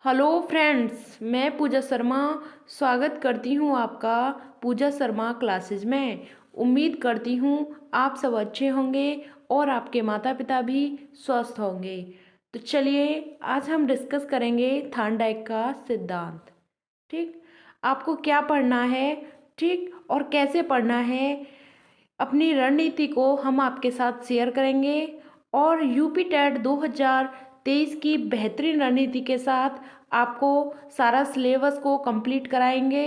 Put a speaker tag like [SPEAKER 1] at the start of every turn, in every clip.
[SPEAKER 1] Hello friends, मैं पूजा शर्मा स्वागत करती हूँ आपका पूजा शर्मा क्लासेज में। उम्मीद करती हूँ आप सब अच्छे होंगे और आपके माता पिता भी स्वस्थ होंगे। तो चलिए आज हम डिस्कस करेंगे थार्नडाइक का सिद्धांत। ठीक, आपको क्या पढ़ना है, ठीक, और कैसे पढ़ना है, अपनी रणनीति को हम आपके साथ शेयर करेंगे और यूपी टेट 2023 की बेहतरीन रणनीति के साथ आपको सारा सिलेबस को कंप्लीट कराएंगे।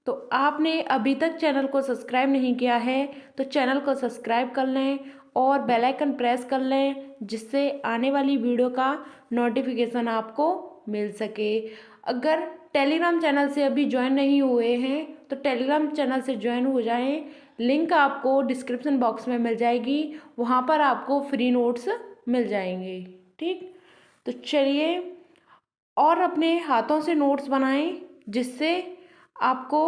[SPEAKER 1] तो आपने अभी तक चैनल को सब्सक्राइब नहीं किया है तो चैनल को सब्सक्राइब कर लें और बेल आइकन प्रेस कर लें, जिससे आने वाली वीडियो का नोटिफिकेशन आपको मिल सके। अगर टेलीग्राम चैनल से अभी ज्वाइन नहीं हुए हैं तो टेलीग्राम चैनल से ज्वाइन हो जाएं। लिंक आपको डिस्क्रिप्शन बॉक्स में मिल जाएगी, वहाँ पर आपको फ्री नोट्स मिल जाएंगे। ठीक, तो चलिए और अपने हाथों से नोट्स बनाएं, जिससे आपको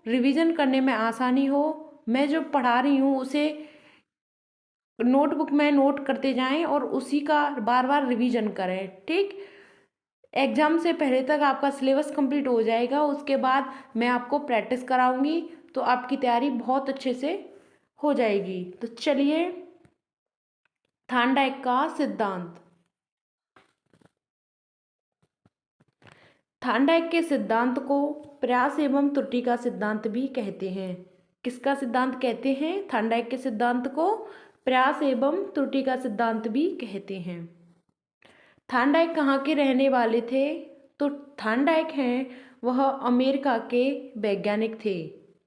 [SPEAKER 1] रिवीजन करने में आसानी हो। मैं जो पढ़ा रही हूँ उसे नोटबुक में नोट करते जाएं और उसी का बार बार रिवीजन करें। ठीक, एग्ज़ाम से पहले तक आपका सिलेबस कंप्लीट हो जाएगा, उसके बाद मैं आपको प्रैक्टिस कराऊंगी तो आपकी तैयारी बहुत अच्छे से हो जाएगी। तो चलिए थार्नडाइक का सिद्धांत। थार्नडाइक के सिद्धांत को प्रयास एवं त्रुटि का सिद्धांत भी कहते हैं। किसका सिद्धांत कहते हैं? थार्नडाइक के सिद्धांत को प्रयास एवं त्रुटि का सिद्धांत भी कहते हैं। थार्नडाइक कहाँ के रहने वाले थे? तो थार्नडाइक हैं वह अमेरिका के वैज्ञानिक थे।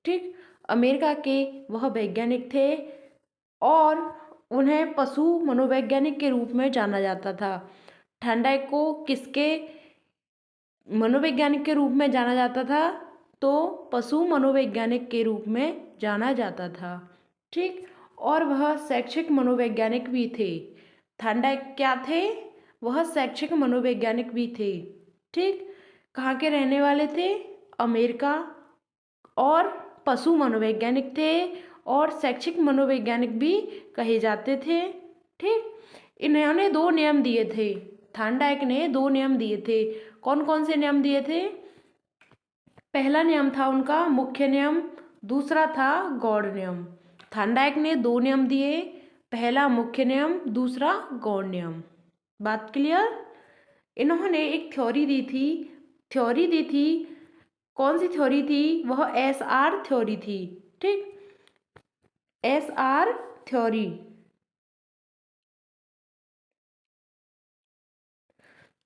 [SPEAKER 1] ठीक, अमेरिका के वह वैज्ञानिक थे और उन्हें पशु मनोवैज्ञानिक के रूप में जाना जाता था। थार्नडाइक को किसके मनोवैज्ञानिक के रूप में जाना जाता था? तो पशु मनोवैज्ञानिक के रूप में जाना जाता था। ठीक, और वह शैक्षिक मनोवैज्ञानिक भी थे। थार्नडाइक क्या थे? वह शैक्षिक मनोवैज्ञानिक भी थे। ठीक, कहाँ के रहने वाले थे? अमेरिका, और पशु मनोवैज्ञानिक थे और शैक्षिक मनोवैज्ञानिक भी कहे जाते थे। ठीक, इन्होंने दो नियम दिए थे। थार्नडाइक ने दो नियम दिए थे। कौन कौन से नियम दिए थे? पहला नियम था उनका मुख्य नियम, दूसरा था गौड़ नियम। थार्नडाइक ने दो नियम दिए, पहला मुख्य नियम, दूसरा गौड़ नियम। बात क्लियर? इन्होंने एक थ्योरी दी थी। कौन सी थ्योरी थी? वह SR थ्योरी थी। ठीक, SR थ्योरी।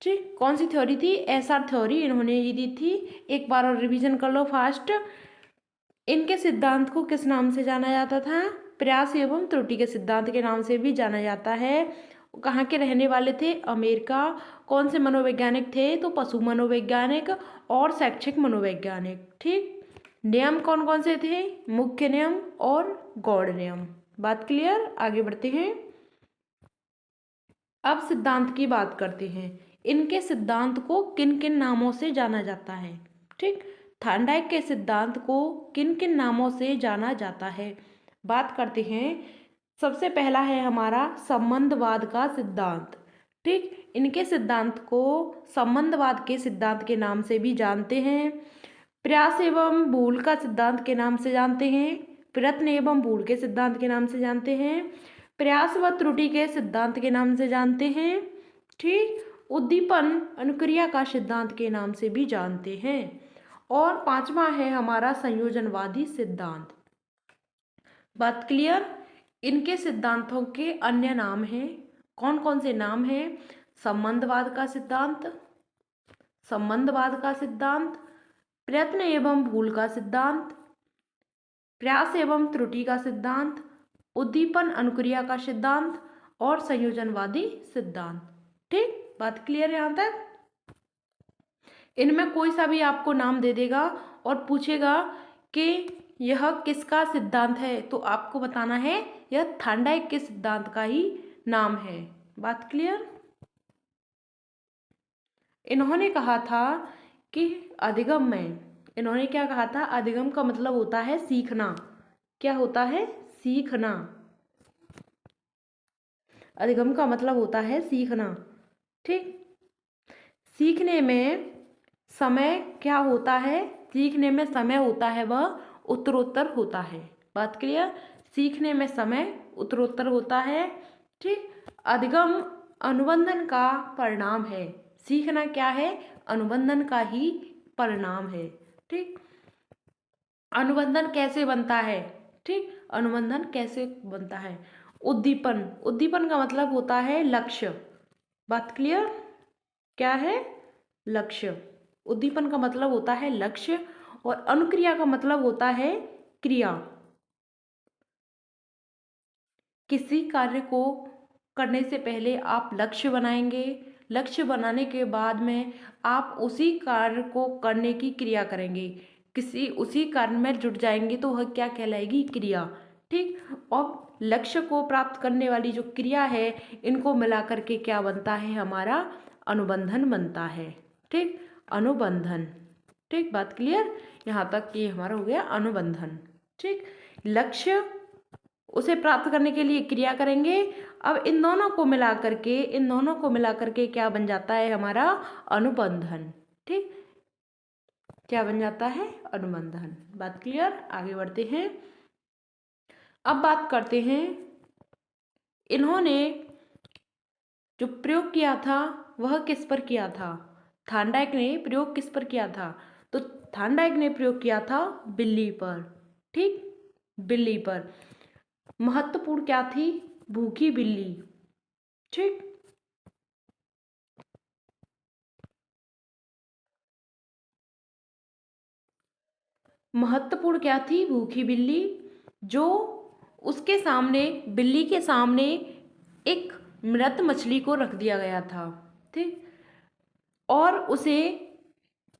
[SPEAKER 1] ठीक, कौन सी थ्योरी थी? SR थ्योरी इन्होंने ही दी थी। एक बार और रिवीजन कर लो फास्ट। इनके सिद्धांत को किस नाम से जाना जाता था? प्रयास एवं त्रुटि के सिद्धांत के नाम से भी जाना जाता है। कहाँ के रहने वाले थे? अमेरिका। कौन से मनोवैज्ञानिक थे? तो पशु मनोवैज्ञानिक और शैक्षिक मनोवैज्ञानिक। ठीक, नियम कौन कौन से थे? मुख्य नियम और गौड़ नियम। बात क्लियर? आगे बढ़ते हैं। अब सिद्धांत की बात करते हैं। इनके सिद्धांत को किन किन नामों से जाना जाता है? ठीक, थार्नडाइक के सिद्धांत को किन किन नामों से जाना जाता है? बात करते हैं। सबसे पहला है हमारा संबंधवाद का सिद्धांत। ठीक, इनके सिद्धांत को संबंधवाद के सिद्धांत के नाम से भी जानते हैं। प्रयास एवं भूल का सिद्धांत के नाम से जानते हैं। प्रयत्न एवं भूल के सिद्धांत के नाम से जानते हैं। प्रयास व त्रुटि के सिद्धांत के नाम से जानते हैं। ठीक, उद्दीपन अनुक्रिया का सिद्धांत के नाम से भी जानते हैं। और पांचवा है हमारा संयोजनवादी सिद्धांत। बात क्लियर? इनके सिद्धांतों के अन्य नाम हैं। कौन कौन से नाम हैं? संबंधवाद का सिद्धांत, प्रयत्न एवं भूल का सिद्धांत, प्रयास एवं त्रुटि का सिद्धांत, उद्दीपन अनुक्रिया का सिद्धांत और संयोजनवादी सिद्धांत। ठीक, बात क्लियर यहाँ तक? इनमें कोई सा भी आपको नाम दे देगा और पूछेगा कि यह किसका सिद्धांत है, तो आपको बताना है यह थार्नडाइक के सिद्धांत का ही नाम है। बात क्लियर? इन्होंने कहा था कि अधिगम में, इन्होंने क्या कहा था? अधिगम का मतलब होता है सीखना। क्या होता है? सीखना। अधिगम का मतलब होता है सीखना। ठीक, सीखने में समय क्या होता है, सीखने में समय होता है वह उत्तरोत्तर होता है। बात क्लियर। सीखने में समय उत्तरोत्तर होता है। ठीक। अधिगम अनुबंधन का परिणाम है। सीखना क्या है, अनुबंधन का ही परिणाम है। ठीक। अनुबंधन कैसे बनता है, ठीक, अनुबंधन कैसे बनता है। उद्दीपन, उद्दीपन का मतलब होता है लक्ष्य। बात क्लियर। क्या है, लक्ष्य। उद्दीपन का मतलब होता है लक्ष्य और अनुक्रिया का मतलब होता है क्रिया। किसी कार्य को करने से पहले आप लक्ष्य बनाएंगे, लक्ष्य बनाने के बाद में आप उसी कार्य को करने की क्रिया करेंगे, किसी उसी कार्य में जुट जाएंगे तो वह क्या कहलाएगी, क्रिया। ठीक। और लक्ष्य को प्राप्त करने वाली जो क्रिया है, इनको मिलाकर के क्या बनता है, हमारा अनुबंधन बनता है। ठीक, अनुबंधन। ठीक, बात क्लियर। यहाँ तक ये हमारा हो गया अनुबंधन। ठीक, लक्ष्य उसे प्राप्त करने के लिए क्रिया करेंगे। अब इन दोनों को मिला करके क्या बन जाता है, हमारा अनुबंधन। ठीक, क्या बन जाता है, अनुबंधन। बात क्लियर। आगे बढ़ते हैं। अब बात करते हैं, इन्होंने जो प्रयोग किया था वह किस पर किया था। थार्नडाइक ने प्रयोग किस पर किया था, तो थार्नडाइक ने प्रयोग किया था बिल्ली पर। ठीक, बिल्ली पर। महत्वपूर्ण क्या थी, भूखी बिल्ली। ठीक, महत्वपूर्ण क्या थी, भूखी बिल्ली। जो उसके सामने, बिल्ली के सामने एक मृत मछली को रख दिया गया था। ठीक, और उसे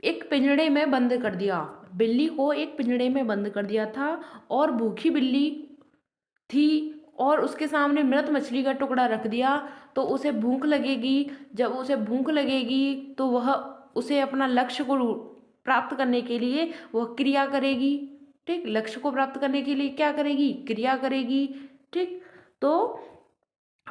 [SPEAKER 1] एक पिंजड़े में बंद कर दिया, बिल्ली को एक पिंजड़े में बंद कर दिया था और भूखी बिल्ली थी और उसके सामने मृत मछली का टुकड़ा रख दिया, तो उसे भूख लगेगी। जब उसे भूख लगेगी तो वह उसे अपना लक्ष्य को प्राप्त करने के लिए वह क्रिया करेगी। ठीक, लक्ष्य को प्राप्त करने के लिए क्या करेगी, क्रिया करेगी। ठीक, तो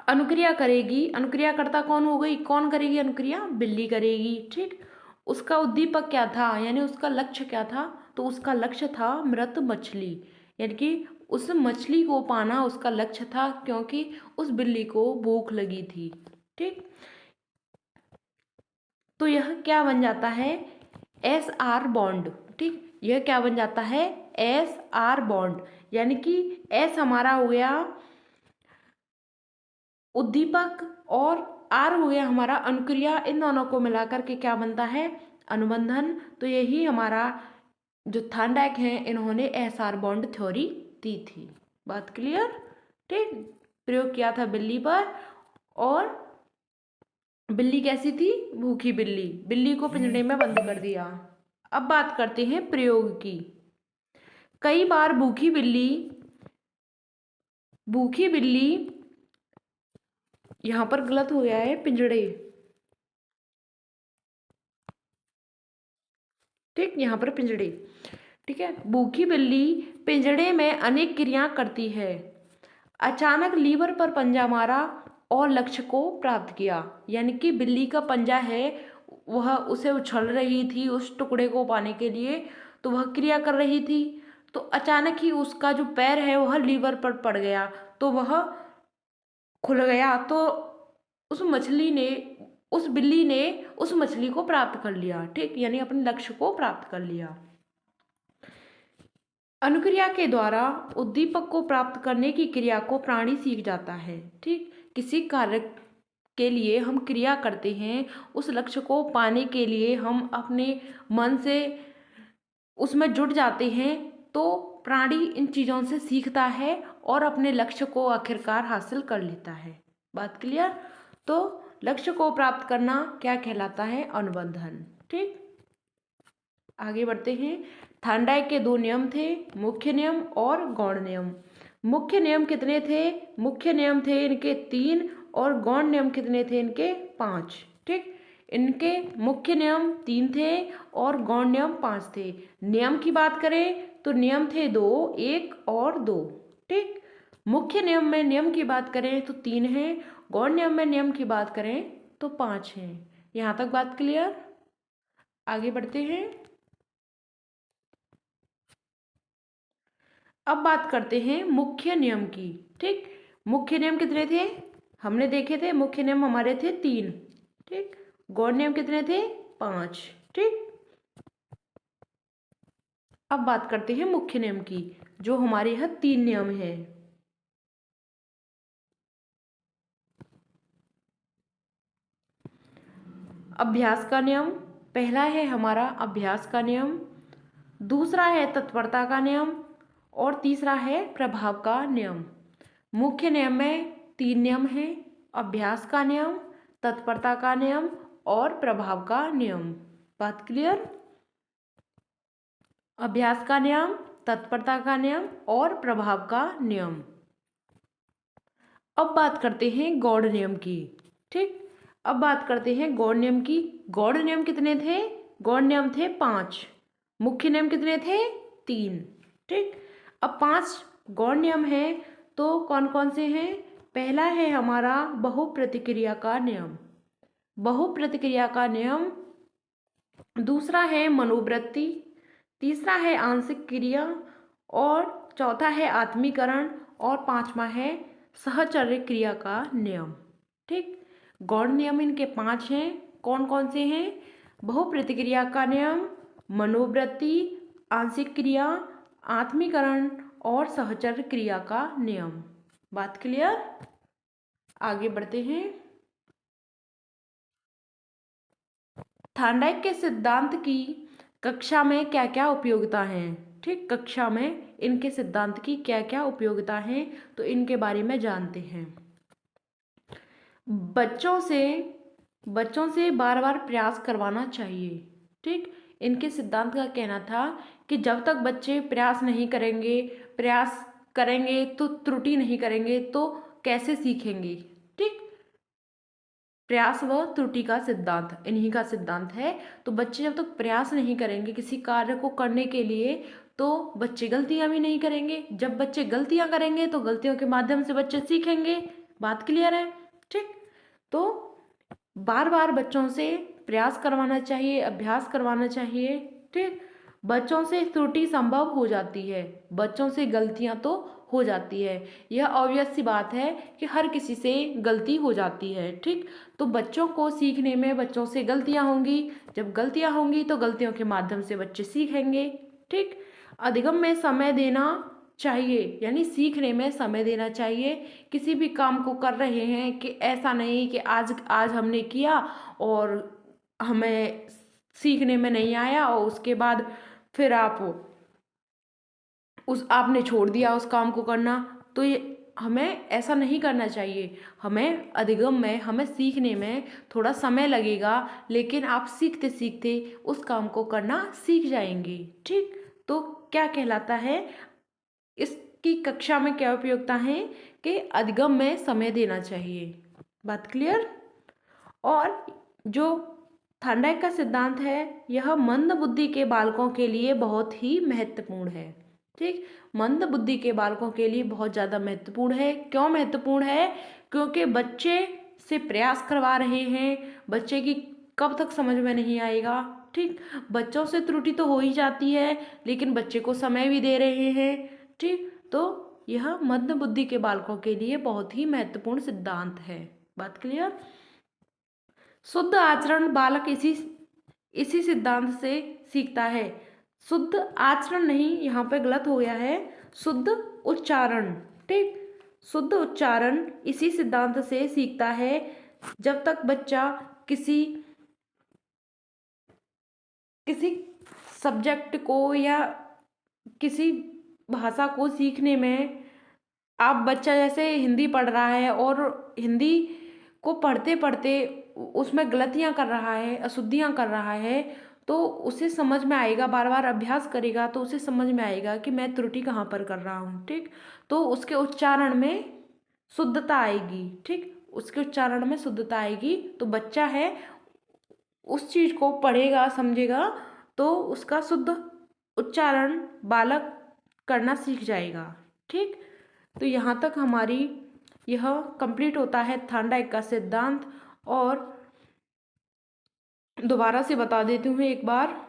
[SPEAKER 1] अनुक्रिया करेगी। अनुक्रियाकर्ता कौन हो गई, कौन करेगी अनुक्रिया, बिल्ली करेगी। ठीक, उसका उद्दीपक क्या था, यानी उसका लक्ष्य क्या था, तो उसका लक्ष्य था मृत मछली, यानी कि उस मछली को पाना उसका लक्ष्य था, क्योंकि उस बिल्ली को भूख लगी थी। ठीक, तो यह क्या बन जाता है, एस आर बॉन्ड। ठीक, यह क्या बन जाता है, एस आर बॉन्ड, यानी कि एस हमारा हो गया उद्दीपक और आर हो गया हमारा अनुक्रिया। इन दोनों को मिलाकर के क्या बनता है, अनुबंधन। तो यही हमारा जो थार्नडाइक हैं, इन्होंने एस आर बॉन्ड थ्योरी दी थी। बात क्लियर। ठीक, प्रयोग किया था बिल्ली पर, और बिल्ली कैसी थी, भूखी बिल्ली, बिल्ली को पिंजड़े में बंद कर दिया। अब बात करते हैं प्रयोग की। कई बार भूखी बिल्ली, यहां पर गलत हो गया है, पिंजड़े। ठीक, यहाँ पर पिंजड़े। ठीक है, भूखी बिल्ली पिंजड़े में अनेक क्रियाएं करती है। अचानक लीवर पर पंजा मारा और लक्ष्य को प्राप्त किया, यानी कि बिल्ली का पंजा है, वह उसे उछल रही थी उस टुकड़े को पाने के लिए, तो वह क्रिया कर रही थी। तो अचानक ही उसका जो पैर है वह लीवर पर पड़ गया, तो वह खुल गया, तो उस मछली ने उस बिल्ली ने उस मछली को प्राप्त कर लिया। ठीक, यानी अपने लक्ष्य को प्राप्त कर लिया। अनुक्रिया के द्वारा उद्दीपक को प्राप्त करने की क्रिया को प्राणी सीख जाता है। ठीक, किसी कार्य के लिए हम क्रिया करते हैं, उस लक्ष्य को पाने के लिए हम अपने मन से उसमें जुट जाते हैं, तो प्राणी इन चीज़ों से सीखता है और अपने लक्ष्य को आखिरकार हासिल कर लेता है। बात क्लियर। तो लक्ष्य को प्राप्त करना क्या कहलाता है, अनुबंधन। ठीक, आगे बढ़ते हैं। थार्नडाइक के दो नियम थे, मुख्य नियम और गौण नियम। मुख्य नियम कितने थे, मुख्य नियम थे इनके 3 और गौण नियम कितने थे, इनके 5। ठीक, इनके मुख्य नियम 3 थे और गौण नियम 5 थे। नियम की बात करें तो नियम थे 2, 1 और 2। ठीक, मुख्य नियम में नियम की बात करें तो 3 हैं, गौण नियम में नियम की बात करें तो 5 हैं। यहाँ तक बात क्लियर। आगे बढ़ते हैं। अब बात करते हैं मुख्य नियम की। ठीक, मुख्य नियम कितने थे हमने देखे थे? मुख्य नियम हमारे थे 3। ठीक, गौण नियम कितने थे? 5। ठीक, अब बात करते हैं मुख्य नियम की, जो हमारे यहाँ 3 नियम है। अभ्यास का नियम, पहला है हमारा अभ्यास का नियम, दूसरा है तत्परता का नियम और तीसरा है प्रभाव का नियम। मुख्य नियम में 3 नियम हैं, अभ्यास का नियम, तत्परता का नियम और प्रभाव का नियम। बात क्लियर? अभ्यास का नियम, तत्परता का नियम और प्रभाव का नियम। अब बात करते हैं गौड़ नियम की। ठीक, अब बात करते हैं गौड़ नियम की। गौड़ नियम कितने थे? गौड़ नियम थे 5। मुख्य नियम कितने थे? 3। ठीक, अब 5 गौड़ नियम हैं तो कौन कौन से हैं? पहला है हमारा बहुप्रतिक्रिया का नियम, बहुप्रतिक्रिया का नियम, दूसरा है मनोवृत्ति, तीसरा है आंशिक क्रिया और चौथा है आत्मीकरण और पांचवा है सहचर्य क्रिया का नियम। ठीक, गौड़ नियम इनके 5 हैं। कौन कौन से हैं? बहुप्रतिक्रिया का नियम, मनोवृत्ति, आंशिक क्रिया, आत्मीकरण और सहचर्य क्रिया का नियम। बात क्लियर? आगे बढ़ते हैं। थार्नडाइक के सिद्धांत की कक्षा में क्या क्या उपयोगिता है? ठीक, कक्षा में इनके सिद्धांत की क्या क्या उपयोगिता है तो इनके बारे में जानते हैं। बच्चों से बार बार प्रयास करवाना चाहिए। ठीक, इनके सिद्धांत का कहना था कि जब तक बच्चे प्रयास नहीं करेंगे, प्रयास करेंगे तो त्रुटि नहीं करेंगे तो कैसे सीखेंगे। ठीक, प्रयास व त्रुटि का सिद्धांत इन्हीं का सिद्धांत है। तो बच्चे जब तक प्रयास नहीं करेंगे किसी कार्य को करने के लिए तो बच्चे गलतियां भी नहीं करेंगे। जब बच्चे गलतियां करेंगे तो गलतियों के माध्यम से बच्चे सीखेंगे। बात क्लियर है? ठीक, तो बार बार बच्चों से प्रयास करवाना चाहिए, अभ्यास करवाना चाहिए। ठीक, बच्चों से त्रुटि संभव हो जाती है, बच्चों से गलतियां तो हो जाती है, यह ऑब्वियस सी बात है कि हर किसी से गलती हो जाती है। ठीक, तो बच्चों को सीखने में बच्चों से गलतियां होंगी, जब गलतियां होंगी तो गलतियों के माध्यम से बच्चे सीखेंगे। ठीक, अधिगम में समय देना चाहिए, यानी सीखने में समय देना चाहिए। किसी भी काम को कर रहे हैं कि ऐसा नहीं कि आज आज हमने किया और हमें सीखने में नहीं आया और उसके बाद फिर आपने छोड़ दिया उस काम को करना। तो ये हमें ऐसा नहीं करना चाहिए। हमें अधिगम में, हमें सीखने में थोड़ा समय लगेगा, लेकिन आप सीखते सीखते उस काम को करना सीख जाएंगे। ठीक, तो क्या कहलाता है, इसकी कक्षा में क्या उपयोगिता है कि अधिगम में समय देना चाहिए। बात क्लियर? और जो थार्नडाइक का सिद्धांत है यह मंद बुद्धि के बालकों के लिए बहुत ही महत्वपूर्ण है। ठीक, मंद बुद्धि के बालकों के लिए बहुत ज़्यादा महत्वपूर्ण है। क्यों महत्वपूर्ण है? क्योंकि बच्चे से प्रयास करवा रहे हैं, बच्चे की कब तक समझ में नहीं आएगा। ठीक, बच्चों से त्रुटि तो हो ही जाती है लेकिन बच्चे को समय भी दे रहे हैं। ठीक, तो यह मंद बुद्धि के बालकों के लिए बहुत ही महत्वपूर्ण सिद्धांत है। बात क्लियर? शुद्ध आचरण बालक इसी सिद्धांत से सीखता है। शुद्ध आचरण नहीं, यहाँ पे गलत हो गया है, शुद्ध उच्चारण। ठीक, शुद्ध उच्चारण इसी सिद्धांत से सीखता है। जब तक बच्चा किसी सब्जेक्ट को या किसी भाषा को सीखने में, आप बच्चा जैसे हिंदी पढ़ रहा है और हिंदी को पढ़ते पढ़ते उसमें गलतियां कर रहा है, अशुद्धियां कर रहा है, तो उसे समझ में आएगा, बार बार अभ्यास करेगा तो उसे समझ में आएगा कि मैं त्रुटि कहाँ पर कर रहा हूँ। ठीक, तो उसके उच्चारण में शुद्धता आएगी। ठीक, उसके उच्चारण में शुद्धता आएगी तो बच्चा है उस चीज़ को पढ़ेगा, समझेगा तो उसका शुद्ध उच्चारण बालक करना सीख जाएगा। ठीक, तो यहाँ तक हमारी यह कंप्लीट होता है थार्नडाइक का सिद्धांत। और दोबारा से बता देती हूँ एक बार।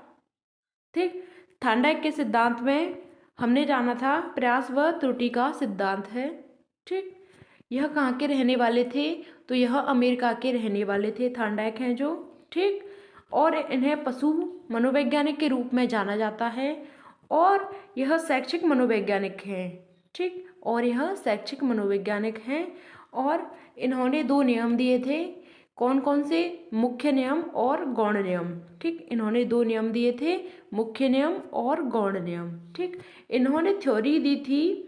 [SPEAKER 1] ठीक, थार्नडाइक के सिद्धांत में हमने जाना था प्रयास व त्रुटि का सिद्धांत है। ठीक, यह कहाँ के रहने वाले थे? तो यह अमेरिका के रहने वाले थे, थार्नडाइक हैं जो। ठीक, और इन्हें पशु मनोवैज्ञानिक के रूप में जाना जाता है और यह शैक्षिक मनोवैज्ञानिक हैं। ठीक, और यह शैक्षिक मनोवैज्ञानिक हैं और इन्होंने 2 नियम दिए थे। कौन कौन से? मुख्य नियम और गौण नियम। ठीक, इन्होंने 2 नियम दिए थे, मुख्य नियम और गौण नियम। ठीक, इन्होंने थ्योरी दी थी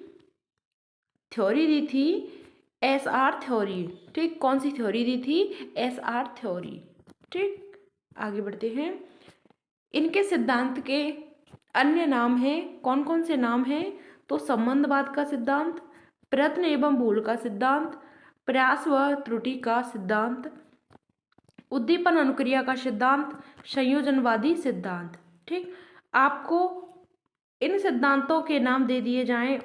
[SPEAKER 1] SR थ्योरी। ठीक, कौन सी थ्योरी दी थी? SR theory. ठीक, आगे बढ़ते हैं। इनके सिद्धांत के अन्य नाम हैं, कौन कौन से नाम हैं? तो संबंधवाद का सिद्धांत, प्रयत्न एवं भूल का सिद्धांत, प्रयास व त्रुटि का सिद्धांत, उद्दीपन अनुक्रिया का सिद्धांत, संयोजनवादी सिद्धांत। ठीक, आपको इन सिद्धांतों के नाम दे दिए जाएं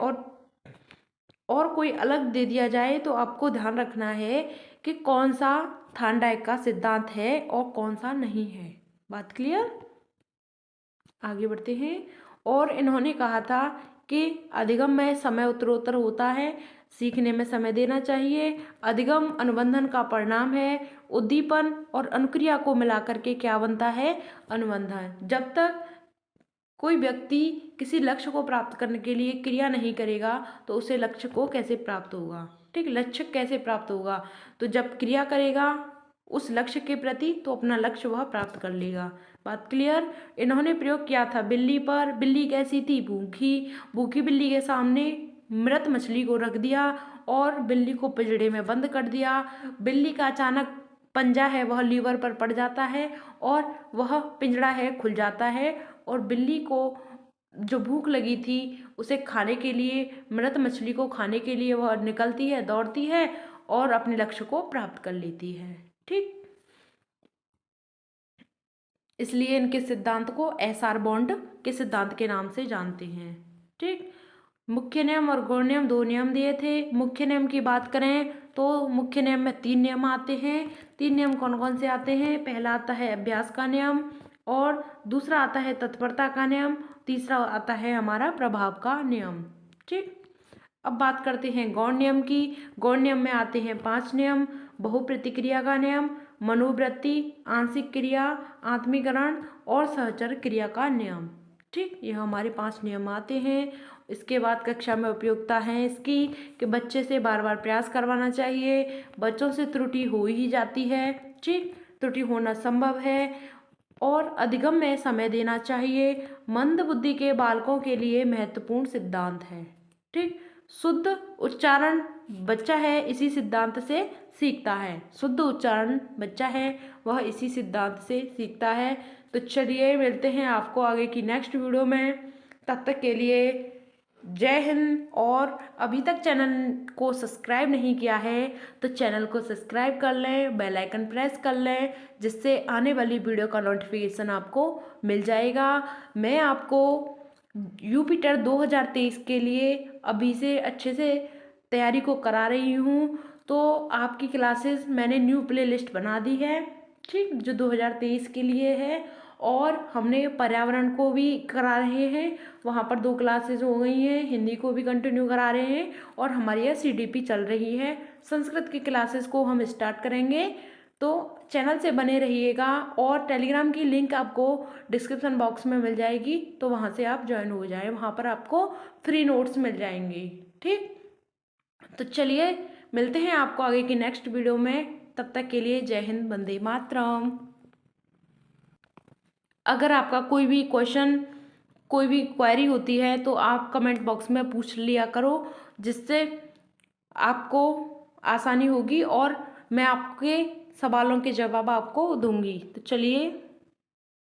[SPEAKER 1] और कोई अलग दे दिया जाए तो आपको ध्यान रखना है कि कौन सा थार्नडाइक का सिद्धांत है और कौन सा नहीं है। बात क्लियर? आगे बढ़ते हैं। और इन्होंने कहा था कि अधिगम में समय उत्तरोत्तर होता है, सीखने में समय देना चाहिए। अधिगम अनुबंधन का परिणाम है। उद्दीपन और अनुक्रिया को मिलाकर के क्या बनता है? अनुबंधन। जब तक कोई व्यक्ति किसी लक्ष्य को प्राप्त करने के लिए क्रिया नहीं करेगा तो उसे लक्ष्य को कैसे प्राप्त होगा? ठीक, लक्ष्य कैसे प्राप्त होगा? तो जब क्रिया करेगा उस लक्ष्य के प्रति तो अपना लक्ष्य वह प्राप्त कर लेगा। बात क्लियर? इन्होंने प्रयोग किया था बिल्ली पर। बिल्ली कैसी थी? भूखी। भूखी बिल्ली के सामने मृत मछली को रख दिया और बिल्ली को पिंजड़े में बंद कर दिया। बिल्ली का अचानक पंजा है वह लीवर पर पड़ जाता है और वह पिंजड़ा है खुल जाता है और बिल्ली को जो भूख लगी थी उसे खाने के लिए, मृत मछली को खाने के लिए वह निकलती है, दौड़ती है और अपने लक्ष्य को प्राप्त कर लेती है। ठीक, इसलिए इनके सिद्धांत को SR बॉन्ड के सिद्धांत के नाम से जानते हैं। ठीक, मुख्य नियम और गौण नियम 2 नियम दिए थे। मुख्य नियम की बात करें तो मुख्य नियम में 3 नियम आते हैं। 3 नियम कौन कौन से आते हैं? पहला आता है अभ्यास का नियम और दूसरा आता है तत्परता का नियम, तीसरा आता है हमारा प्रभाव का नियम। ठीक, अब बात करते हैं गौण नियम की। गौण नियम में आते हैं 5 नियम। बहुप्रतिक्रिया का नियम, मनोवृत्ति, आंशिक क्रिया, आत्मीकरण और सहचर क्रिया का नियम। ठीक, यह हमारे 5 नियम आते हैं। इसके बाद कक्षा में उपयोगिता है इसकी कि बच्चे से बार बार प्रयास करवाना चाहिए। बच्चों से त्रुटि हो ही जाती है। ठीक, त्रुटि होना संभव है और अधिगम में समय देना चाहिए। मंद बुद्धि के बालकों के लिए महत्वपूर्ण सिद्धांत है। ठीक, शुद्ध उच्चारण बच्चा है इसी सिद्धांत से सीखता है। शुद्ध उच्चारण बच्चा है वह इसी सिद्धांत से सीखता है। तो चलिए मिलते हैं आपको आगे की नेक्स्ट वीडियो में। तब तक के लिए जय हिंद। और अभी तक चैनल को सब्सक्राइब नहीं किया है तो चैनल को सब्सक्राइब कर लें, बेल आइकन प्रेस कर लें, जिससे आने वाली वीडियो का नोटिफिकेशन आपको मिल जाएगा। मैं आपको यूपीटर 2023 के लिए अभी से अच्छे से तैयारी को करा रही हूँ। तो आपकी क्लासेस मैंने न्यू प्ले लिस्ट बना दी है। ठीक, जो 2023 के लिए है। और हमने पर्यावरण को भी करा रहे हैं, वहाँ पर 2 क्लासेस हो गई हैं। हिंदी को भी कंटिन्यू करा रहे हैं और हमारी यह CDP चल रही है। संस्कृत की क्लासेस को हम स्टार्ट करेंगे। तो चैनल से बने रहिएगा और टेलीग्राम की लिंक आपको डिस्क्रिप्शन बॉक्स में मिल जाएगी, तो वहाँ से आप ज्वाइन हो जाएं। वहाँ पर आपको फ्री नोट्स मिल जाएंगे। ठीक, तो चलिए मिलते हैं आपको आगे की नेक्स्ट वीडियो में। तब तक के लिए जय हिंद, वंदे मातरम। अगर आपका कोई भी क्वेश्चन, कोई भी क्वेरी होती है तो आप कमेंट बॉक्स में पूछ लिया करो, जिससे आपको आसानी होगी और मैं आपके सवालों के जवाब आपको दूंगी। तो चलिए।